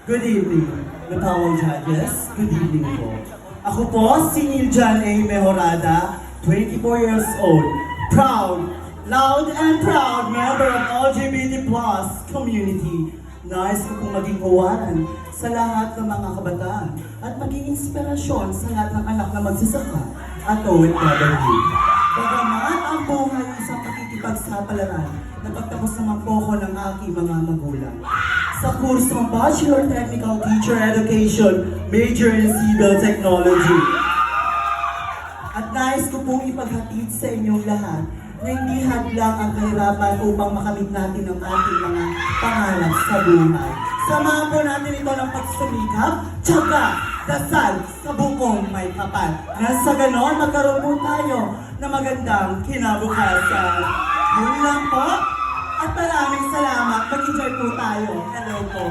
Good evening, the Power Judges. Good evening po. Ako po si Niljan A. Mejorada, 24 years old, proud, loud and proud member of LGBT plus community. Nais ko pong maging kawalan sa lahat ng mga kabataan at maging inspirasyon sa lahat ng anak na magsasaka at OFW. Bagamat ang buhay ay isang pakikipagsapalaran, napagtapos naman po ako ng aking mga magulang. Sa kursong Bachelor Technical Teacher Education, major in Civil Technology. At nais ko pong ipaghatid sa inyong lahat na hindi hadlang ang kahirapan upang makamit natin ang ating mga pangarap sa buhay. Samahan po natin ito ng pagsumikap, tiyaga, dasal sa bukong may kapal. Nang sa ganon, magkaroon po tayo na magandang kinabukasan. Yun lang po. At maraming salamat. Mag-enjoy po tayo. Hello po.